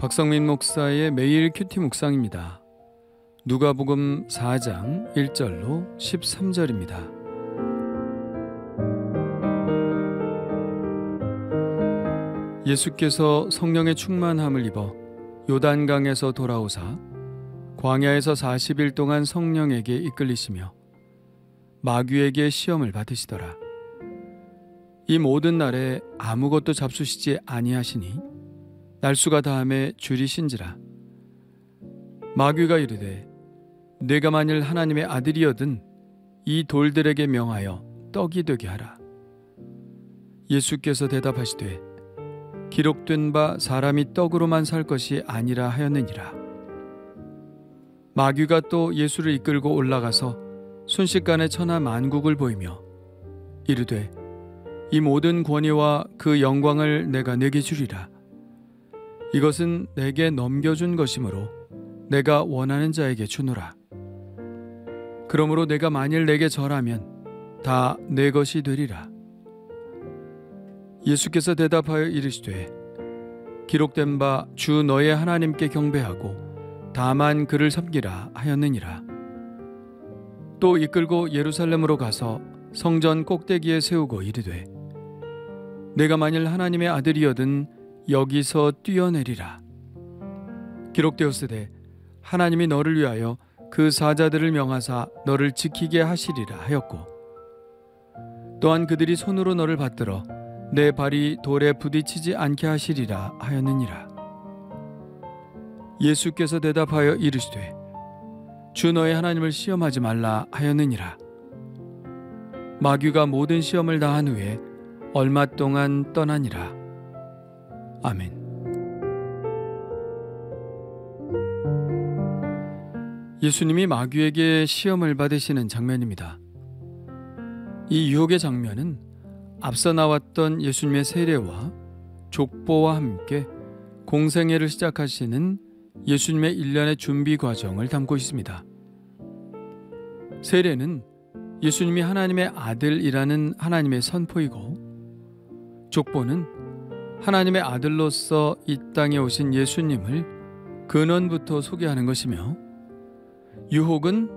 박성민 목사의 매일 큐티 묵상입니다. 누가복음 4장 1절로 13절입니다. 예수께서 성령의 충만함을 입어 요단강에서 돌아오사 광야에서 40일 동안 성령에게 이끌리시며 마귀에게 시험을 받으시더라. 이 모든 날에 아무것도 잡수시지 아니하시니 날수가 다함에 줄이신지라. 마귀가 이르되 내가 만일 하나님의 아들이거든 이 돌들에게 명하여 떡이 되게 하라. 예수께서 대답하시되 기록된 바 사람이 떡으로만 살 것이 아니라 하였느니라. 마귀가 또 예수를 이끌고 올라가서 순식간에 천하 만국을 보이며 이르되 이 모든 권위와 그 영광을 내가 네게 주리라. 이것은 내게 넘겨준 것이므로 내가 원하는 자에게 주노라. 그러므로 내가 만일 내게 절하면 다 내 것이 되리라. 예수께서 대답하여 이르시되 기록된 바 주 너의 하나님께 경배하고 다만 그를 섬기라 하였느니라. 또 이끌고 예루살렘으로 가서 성전 꼭대기에 세우고 이르되 내가 만일 하나님의 아들이거든 여기서 뛰어내리라. 기록되었으되 하나님이 너를 위하여 그 사자들을 명하사 너를 지키게 하시리라 하였고 또한 그들이 손으로 너를 받들어 내 발이 돌에 부딪히지 않게 하시리라 하였느니라. 예수께서 대답하여 이르시되 주 너의 하나님을 시험하지 말라 하였느니라. 마귀가 모든 시험을 다한 후에 얼마 동안 떠나니라. 아멘. 예수님이 마귀에게 시험을 받으시는 장면입니다. 이 유혹의 장면은 앞서 나왔던 예수님의 세례와 족보와 함께 공생애를 시작하시는 예수님의 일련의 준비 과정을 담고 있습니다. 세례는 예수님이 하나님의 아들이라는 하나님의 선포이고 족보는 하나님의 아들로서 이 땅에 오신 예수님을 근원부터 소개하는 것이며 유혹은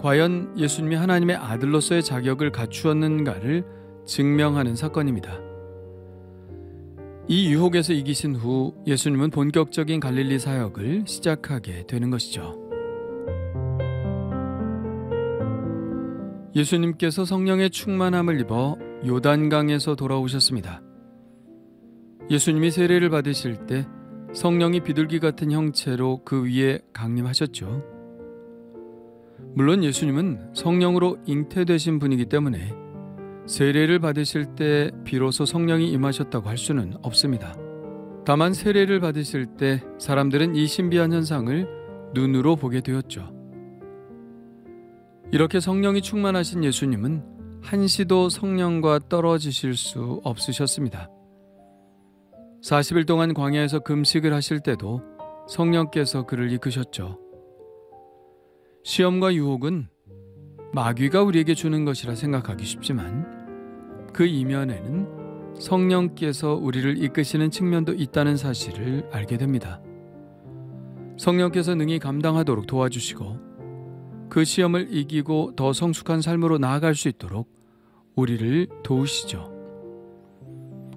과연 예수님이 하나님의 아들로서의 자격을 갖추었는가를 증명하는 사건입니다. 이 유혹에서 이기신 후 예수님은 본격적인 갈릴리 사역을 시작하게 되는 것이죠. 예수님께서 성령의 충만함을 입어 요단강에서 돌아오셨습니다. 예수님이 세례를 받으실 때 성령이 비둘기 같은 형체로 그 위에 강림하셨죠. 물론 예수님은 성령으로 잉태되신 분이기 때문에 세례를 받으실 때 비로소 성령이 임하셨다고 할 수는 없습니다. 다만 세례를 받으실 때 사람들은 이 신비한 현상을 눈으로 보게 되었죠. 이렇게 성령이 충만하신 예수님은 한시도 성령과 떨어지실 수 없으셨습니다. 40일 동안 광야에서 금식을 하실 때도 성령께서 그를 이끄셨죠. 시험과 유혹은 마귀가 우리에게 주는 것이라 생각하기 쉽지만 그 이면에는 성령께서 우리를 이끄시는 측면도 있다는 사실을 알게 됩니다. 성령께서 능히 감당하도록 도와주시고 그 시험을 이기고 더 성숙한 삶으로 나아갈 수 있도록 우리를 도우시죠.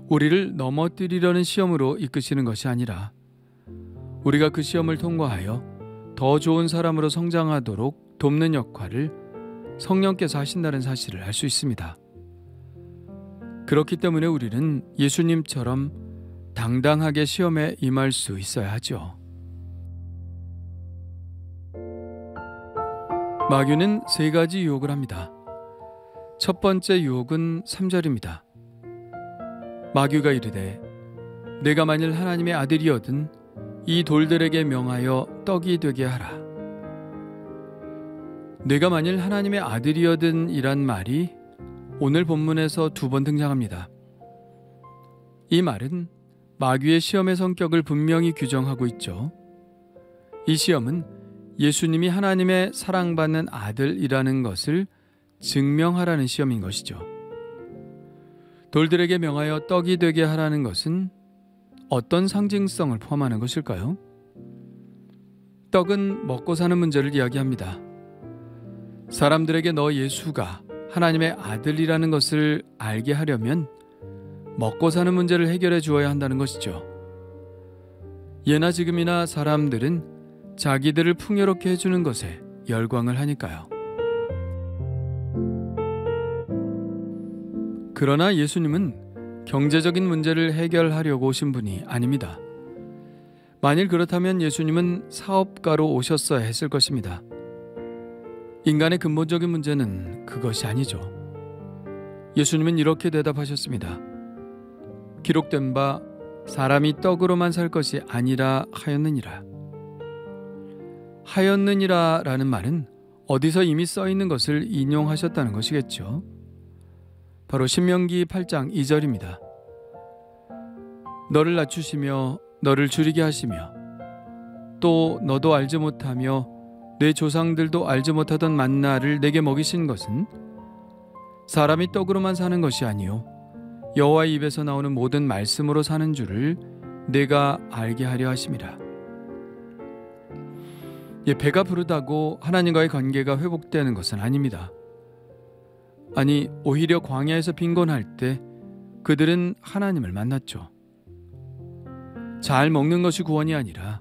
우리를 넘어뜨리려는 시험으로 이끄시는 것이 아니라 우리가 그 시험을 통과하여 더 좋은 사람으로 성장하도록 돕는 역할을 성령께서 하신다는 사실을 알 수 있습니다. 그렇기 때문에 우리는 예수님처럼 당당하게 시험에 임할 수 있어야 하죠. 마귀는 3가지 유혹을 합니다. 첫 번째 유혹은 3절입니다. 마귀가 이르되 내가 만일 하나님의 아들이거든 이 돌들에게 명하여 떡이 되게 하라. 내가 만일 하나님의 아들이거든 이란 말이 오늘 본문에서 2번 등장합니다. 이 말은 마귀의 시험의 성격을 분명히 규정하고 있죠. 이 시험은 예수님이 하나님의 사랑받는 아들이라는 것을 증명하라는 시험인 것이죠. 돌들에게 명하여 떡이 되게 하라는 것은 어떤 상징성을 포함하는 것일까요? 떡은 먹고 사는 문제를 이야기합니다. 사람들에게 너 예수가 하나님의 아들이라는 것을 알게 하려면 먹고 사는 문제를 해결해 주어야 한다는 것이죠. 예나 지금이나 사람들은 자기들을 풍요롭게 해주는 것에 열광을 하니까요. 그러나 예수님은 경제적인 문제를 해결하려고 오신 분이 아닙니다. 만일 그렇다면 예수님은 사업가로 오셨어야 했을 것입니다. 인간의 근본적인 문제는 그것이 아니죠. 예수님은 이렇게 대답하셨습니다. 기록된 바 사람이 떡으로만 살 것이 아니라 하였느니라. 하였느니라 라는 말은 어디서 이미 써 있는 것을 인용하셨다는 것이겠죠. 바로 신명기 8장 2절입니다. 너를 낮추시며 너를 줄이게 하시며 또 너도 알지 못하며 내 조상들도 알지 못하던 만나를 내게 먹이신 것은 사람이 떡으로만 사는 것이 아니요 여호와의 입에서 나오는 모든 말씀으로 사는 줄을 내가 알게 하려 하심이라. 배가 부르다고 하나님과의 관계가 회복되는 것은 아닙니다. 아니, 오히려 광야에서 빈곤할 때 그들은 하나님을 만났죠. 잘 먹는 것이 구원이 아니라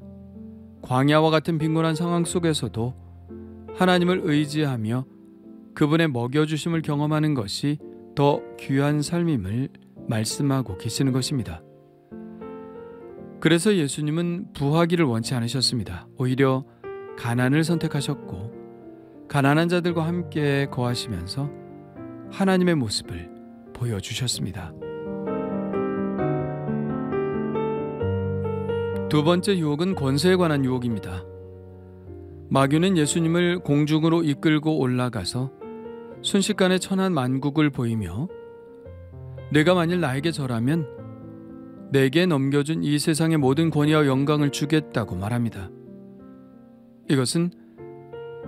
광야와 같은 빈곤한 상황 속에서도 하나님을 의지하며 그분의 먹여주심을 경험하는 것이 더 귀한 삶임을 말씀하고 계시는 것입니다. 그래서 예수님은 부하기를 원치 않으셨습니다. 오히려 가난을 선택하셨고 가난한 자들과 함께 거하시면서 하나님의 모습을 보여주셨습니다. 두 번째 유혹은 권세에 관한 유혹입니다. 마귀는 예수님을 공중으로 이끌고 올라가서 순식간에 천한 만국을 보이며 내가 만일 나에게 절하면 내게 넘겨준 이 세상의 모든 권위와 영광을 주겠다고 말합니다. 이것은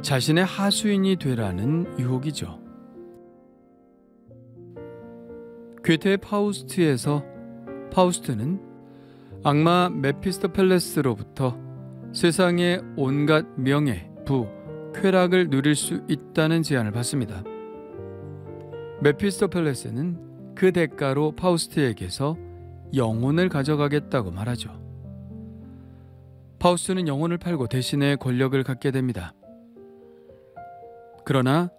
자신의 하수인이 되라는 유혹이죠. 괴테의 파우스트에서 파우스트는 악마 메피스토펠레스로부터 세상의 온갖 명예, 부, 쾌락을 누릴 수 있다는 제안을 받습니다. 메피스토펠레스는 그 대가로 파우스트에게서 영혼을 가져가겠다고 말하죠. 파우스트는 영혼을 팔고 대신에 권력을 갖게 됩니다. 그러나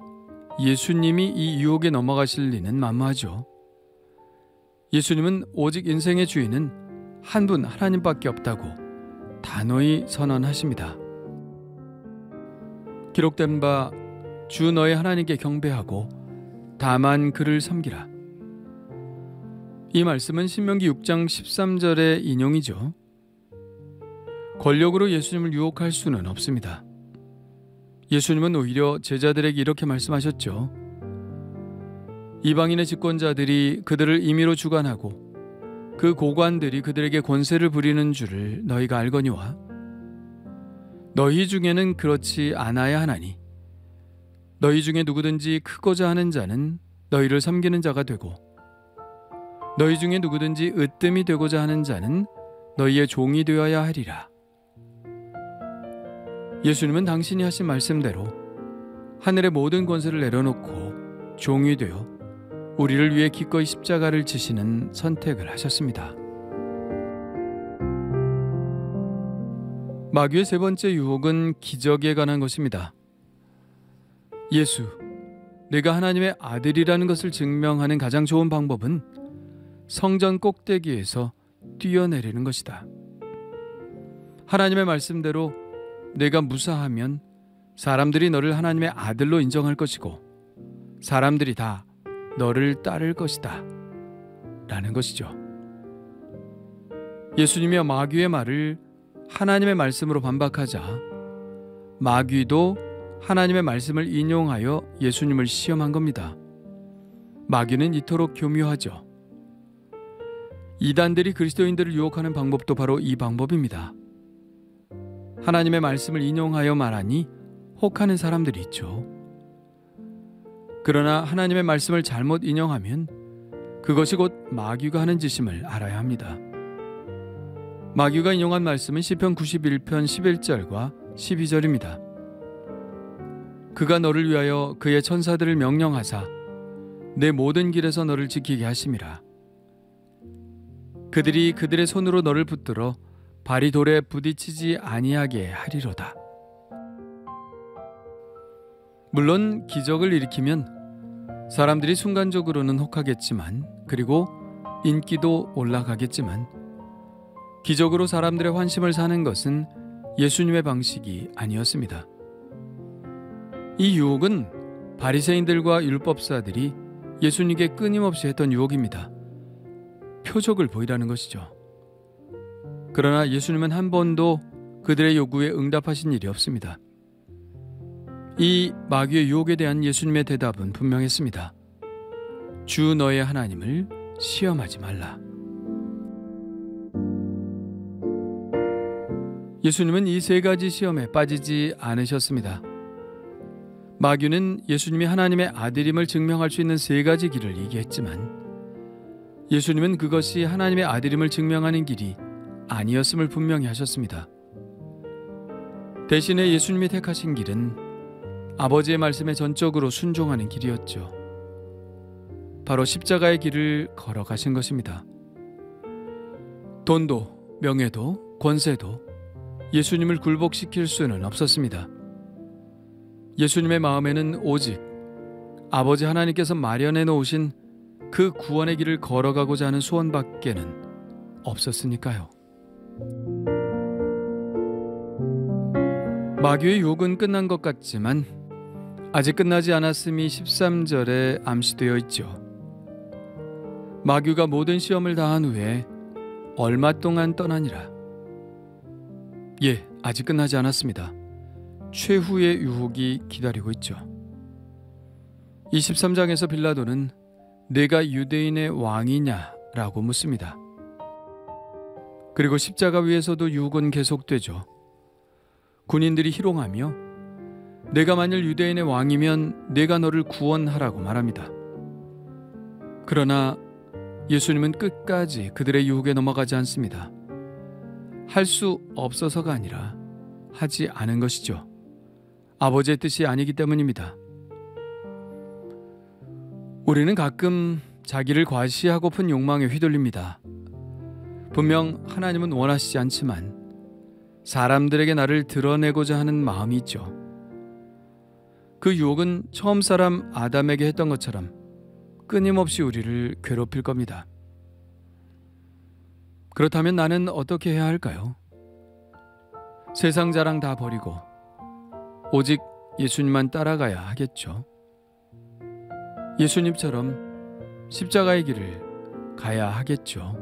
예수님이 이 유혹에 넘어가실 리는 만무하죠. 예수님은 오직 인생의 주인은 한 분 하나님밖에 없다고 단호히 선언하십니다. 기록된 바 주 너의 하나님께 경배하고 다만 그를 섬기라. 이 말씀은 신명기 6장 13절의 인용이죠. 권력으로 예수님을 유혹할 수는 없습니다. 예수님은 오히려 제자들에게 이렇게 말씀하셨죠. 이방인의 집권자들이 그들을 임의로 주관하고 그 고관들이 그들에게 권세를 부리는 줄을 너희가 알거니와 너희 중에는 그렇지 않아야 하나니 너희 중에 누구든지 크고자 하는 자는 너희를 섬기는 자가 되고 너희 중에 누구든지 으뜸이 되고자 하는 자는 너희의 종이 되어야 하리라. 예수님은 당신이 하신 말씀대로 하늘의 모든 권세를 내려놓고 종이 되어 우리를 위해 기꺼이 십자가를 지시는 선택을 하셨습니다. 마귀의 세 번째 유혹은 기적에 관한 것입니다. 예수, 내가 하나님의 아들이라는 것을 증명하는 가장 좋은 방법은 성전 꼭대기에서 뛰어내리는 것이다. 하나님의 말씀대로 내가 무사하면 사람들이 너를 하나님의 아들로 인정할 것이고 사람들이 다 너를 따를 것이다 라는 것이죠. 예수님이 마귀의 말을 하나님의 말씀으로 반박하자 마귀도 하나님의 말씀을 인용하여 예수님을 시험한 겁니다. 마귀는 이토록 교묘하죠. 이단들이 그리스도인들을 유혹하는 방법도 바로 이 방법입니다. 하나님의 말씀을 인용하여 말하니 혹하는 사람들이 있죠. 그러나 하나님의 말씀을 잘못 인용하면 그것이 곧 마귀가 하는 짓임을 알아야 합니다. 마귀가 인용한 말씀은 시편 91편 11절과 12절입니다. 그가 너를 위하여 그의 천사들을 명령하사 내 모든 길에서 너를 지키게 하심이라. 그들이 그들의 손으로 너를 붙들어 발이 돌에 부딪히지 아니하게 하리로다. 물론 기적을 일으키면 사람들이 순간적으로는 혹하겠지만, 그리고 인기도 올라가겠지만, 기적으로 사람들의 환심을 사는 것은 예수님의 방식이 아니었습니다. 이 유혹은 바리새인들과 율법사들이 예수님께 끊임없이 했던 유혹입니다. 표적을 보이라는 것이죠. 그러나 예수님은 한 번도 그들의 요구에 응답하신 일이 없습니다. 이 마귀의 유혹에 대한 예수님의 대답은 분명했습니다. 주 너의 하나님을 시험하지 말라. 예수님은 이 세 가지 시험에 빠지지 않으셨습니다. 마귀는 예수님이 하나님의 아들임을 증명할 수 있는 세 가지 길을 얘기했지만, 예수님은 그것이 하나님의 아들임을 증명하는 길이 아니었음을 분명히 하셨습니다. 대신에 예수님이 택하신 길은 아버지의 말씀에 전적으로 순종하는 길이었죠. 바로 십자가의 길을 걸어가신 것입니다. 돈도, 명예도, 권세도 예수님을 굴복시킬 수는 없었습니다. 예수님의 마음에는 오직 아버지 하나님께서 마련해 놓으신 그 구원의 길을 걸어가고자 하는 소원밖에는 없었으니까요. 마귀의 유혹은 끝난 것 같지만 아직 끝나지 않았음이 13절에 암시되어 있죠. 마귀가 모든 시험을 다한 후에 얼마 동안 떠나니라. 예, 아직 끝나지 않았습니다. 최후의 유혹이 기다리고 있죠. 23장에서 빌라도는 내가 유대인의 왕이냐라고 묻습니다. 그리고 십자가 위에서도 유혹은 계속되죠. 군인들이 희롱하며 내가 만일 유대인의 왕이면 내가 너를 구원하라고 말합니다. 그러나 예수님은 끝까지 그들의 유혹에 넘어가지 않습니다. 할 수 없어서가 아니라 하지 않은 것이죠. 아버지의 뜻이 아니기 때문입니다. 우리는 가끔 자기를 과시하고픈 욕망에 휘둘립니다. 분명 하나님은 원하시지 않지만 사람들에게 나를 드러내고자 하는 마음이 있죠. 그 유혹은 처음 사람 아담에게 했던 것처럼 끊임없이 우리를 괴롭힐 겁니다. 그렇다면 나는 어떻게 해야 할까요? 세상 자랑 다 버리고 오직 예수님만 따라가야 하겠죠. 예수님처럼 십자가의 길을 가야 하겠죠.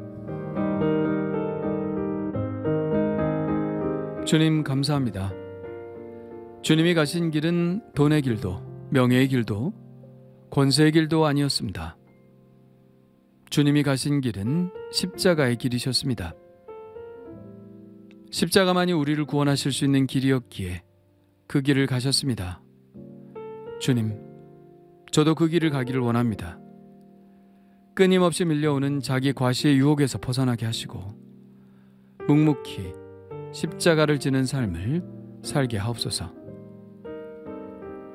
주님 감사합니다. 주님이 가신 길은 돈의 길도 명예의 길도 권세의 길도 아니었습니다. 주님이 가신 길은 십자가의 길이셨습니다. 십자가만이 우리를 구원하실 수 있는 길이었기에 그 길을 가셨습니다. 주님, 저도 그 길을 가기를 원합니다. 끊임없이 밀려오는 자기 과시의 유혹에서 벗어나게 하시고 묵묵히 십자가를 지는 삶을 살게 하옵소서.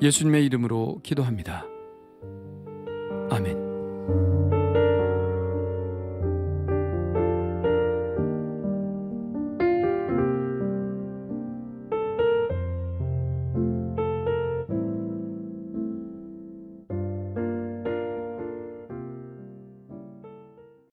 예수님의 이름으로 기도합니다.